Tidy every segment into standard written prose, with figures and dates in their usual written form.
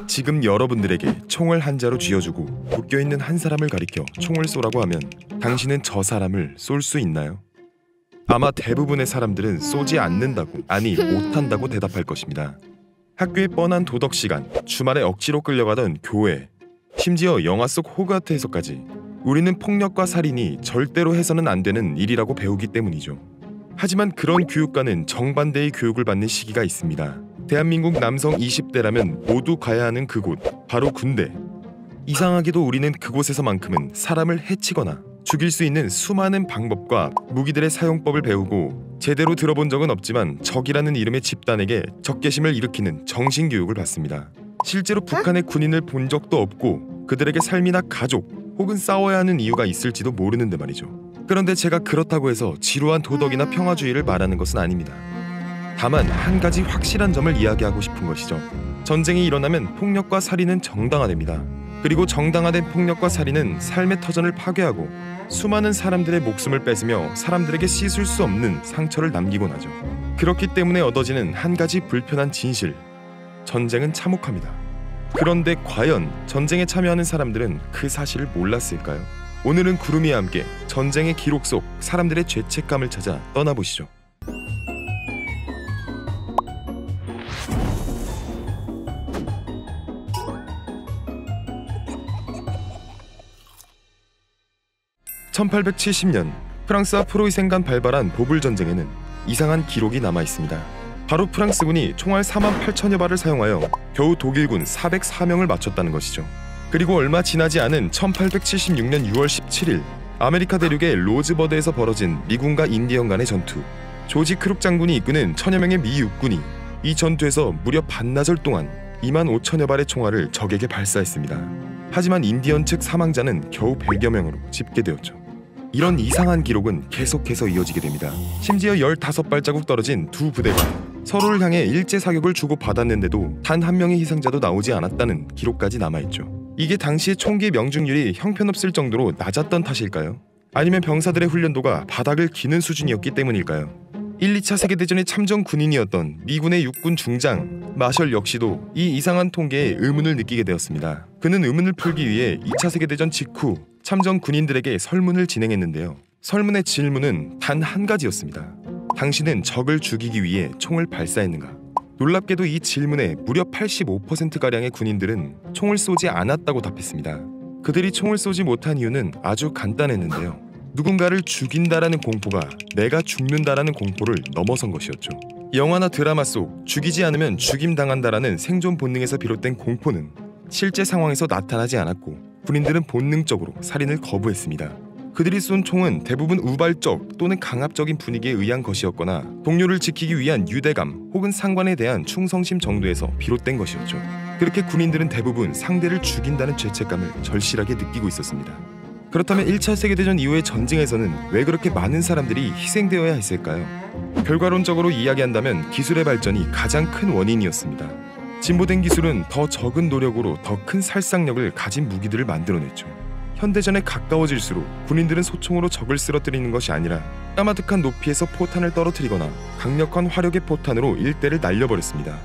지금 여러분들에게 총을 한 자루 쥐어주고 묶여있는 한 사람을 가리켜 총을 쏘라고 하면 당신은 저 사람을 쏠 수 있나요? 아마 대부분의 사람들은 쏘지 않는다고, 아니 못한다고 대답할 것입니다. 학교의 뻔한 도덕 시간, 주말에 억지로 끌려가던 교회, 심지어 영화 속 호그와트에서까지 우리는 폭력과 살인이 절대로 해서는 안 되는 일이라고 배우기 때문이죠. 하지만 그런 교육과는 정반대의 교육을 받는 시기가 있습니다. 대한민국 남성 20대라면 모두 가야 하는 그곳, 바로 군대. 이상하게도 우리는 그곳에서만큼은 사람을 해치거나 죽일 수 있는 수많은 방법과 무기들의 사용법을 배우고 제대로 들어본 적은 없지만 적이라는 이름의 집단에게 적개심을 일으키는 정신교육을 받습니다. 실제로 북한의 군인을 본 적도 없고 그들에게 삶이나 가족 혹은 싸워야 하는 이유가 있을지도 모르는데 말이죠. 그런데 제가 그렇다고 해서 지루한 도덕이나 평화주의를 말하는 것은 아닙니다. 다만 한 가지 확실한 점을 이야기하고 싶은 것이죠. 전쟁이 일어나면 폭력과 살인은 정당화됩니다. 그리고 정당화된 폭력과 살인은 삶의 터전을 파괴하고 수많은 사람들의 목숨을 뺏으며 사람들에게 씻을 수 없는 상처를 남기곤 하죠. 그렇기 때문에 얻어지는 한 가지 불편한 진실, 전쟁은 참혹합니다. 그런데 과연 전쟁에 참여하는 사람들은 그 사실을 몰랐을까요? 오늘은 구름이와 함께 전쟁의 기록 속 사람들의 죄책감을 찾아 떠나보시죠. (1870년) 프랑스와 프로이센 간 발발한 보불 전쟁에는 이상한 기록이 남아 있습니다. 바로 프랑스군이 총알 48,000여 발을 사용하여 겨우 독일군 404명을 맞췄다는 것이죠. 그리고 얼마 지나지 않은 1876년 6월 17일 아메리카 대륙의 로즈버드에서 벌어진 미군과 인디언 간의 전투. 조지 크룩 장군이 이끄는 1000여 명의 미 육군이 이 전투에서 무려 반나절 동안 25,000여 발의 총알을 적에게 발사했습니다. 하지만 인디언 측 사망자는 겨우 100여 명으로 집계되었죠. 이런 이상한 기록은 계속해서 이어지게 됩니다. 심지어 15발자국 떨어진 두 부대가 서로를 향해 일제 사격을 주고받았는데도 단 한 명의 희생자도 나오지 않았다는 기록까지 남아있죠. 이게 당시의 총기 명중률이 형편없을 정도로 낮았던 탓일까요? 아니면 병사들의 훈련도가 바닥을 기는 수준이었기 때문일까요? 1, 2차 세계대전의 참전 군인이었던 미군의 육군 중장 마셜 역시도 이 이상한 통계에 의문을 느끼게 되었습니다. 그는 의문을 풀기 위해 2차 세계대전 직후 참전 군인들에게 설문을 진행했는데요. 설문의 질문은 단 한 가지였습니다. 당신은 적을 죽이기 위해 총을 발사했는가? 놀랍게도 이 질문에 무려 85%가량의 군인들은 총을 쏘지 않았다고 답했습니다. 그들이 총을 쏘지 못한 이유는 아주 간단했는데요. 누군가를 죽인다라는 공포가 내가 죽는다라는 공포를 넘어선 것이었죠. 영화나 드라마 속 죽이지 않으면 죽임당한다라는 생존 본능에서 비롯된 공포는 실제 상황에서 나타나지 않았고 군인들은 본능적으로 살인을 거부했습니다. 그들이 쏜 총은 대부분 우발적 또는 강압적인 분위기에 의한 것이었거나 동료를 지키기 위한 유대감 혹은 상관에 대한 충성심 정도에서 비롯된 것이었죠. 그렇게 군인들은 대부분 상대를 죽인다는 죄책감을 절실하게 느끼고 있었습니다. 그렇다면 1차 세계대전 이후의 전쟁에서는 왜 그렇게 많은 사람들이 희생되어야 했을까요? 결과론적으로 이야기한다면 기술의 발전이 가장 큰 원인이었습니다. 진보된 기술은 더 적은 노력으로 더 큰 살상력을 가진 무기들을 만들어냈죠. 현대전에 가까워질수록 군인들은 소총으로 적을 쓰러뜨리는 것이 아니라 까마득한 높이에서 포탄을 떨어뜨리거나 강력한 화력의 포탄으로 일대를 날려버렸습니다.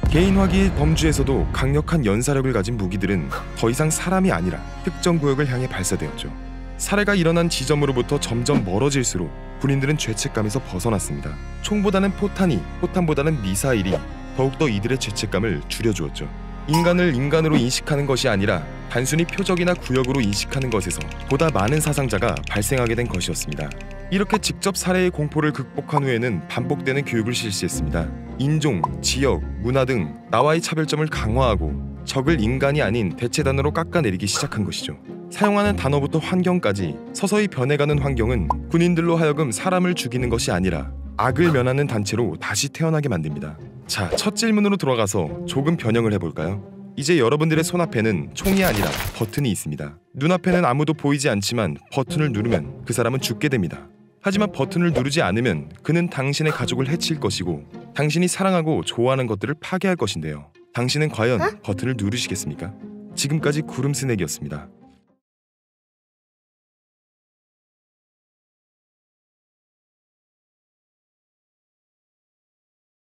개인 화기의 범주에서도 강력한 연사력을 가진 무기들은 더 이상 사람이 아니라 특정 구역을 향해 발사되었죠. 살해가 일어난 지점으로부터 점점 멀어질수록 군인들은 죄책감에서 벗어났습니다. 총보다는 포탄보다는 미사일이 더욱더 이들의 죄책감을 줄여주었죠. 인간을 인간으로 인식하는 것이 아니라 단순히 표적이나 구역으로 인식하는 것에서 보다 많은 사상자가 발생하게 된 것이었습니다. 이렇게 직접 살해의 공포를 극복한 후에는 반복되는 교육을 실시했습니다. 인종, 지역, 문화 등 나와의 차별점을 강화하고 적을 인간이 아닌 대체 단어로 깎아내리기 시작한 것이죠. 사용하는 단어부터 환경까지 서서히 변해가는 환경은 군인들로 하여금 사람을 죽이는 것이 아니라 악을 면하는 단체로 다시 태어나게 만듭니다. 자, 첫 질문으로 돌아가서 조금 변형을 해볼까요? 이제 여러분들의 손앞에는 총이 아니라 버튼이 있습니다. 눈앞에는 아무도 보이지 않지만 버튼을 누르면 그 사람은 죽게 됩니다. 하지만 버튼을 누르지 않으면 그는 당신의 가족을 해칠 것이고 당신이 사랑하고 좋아하는 것들을 파괴할 것인데요. 당신은 과연 버튼을 누르시겠습니까? 지금까지 구름스낵이었습니다.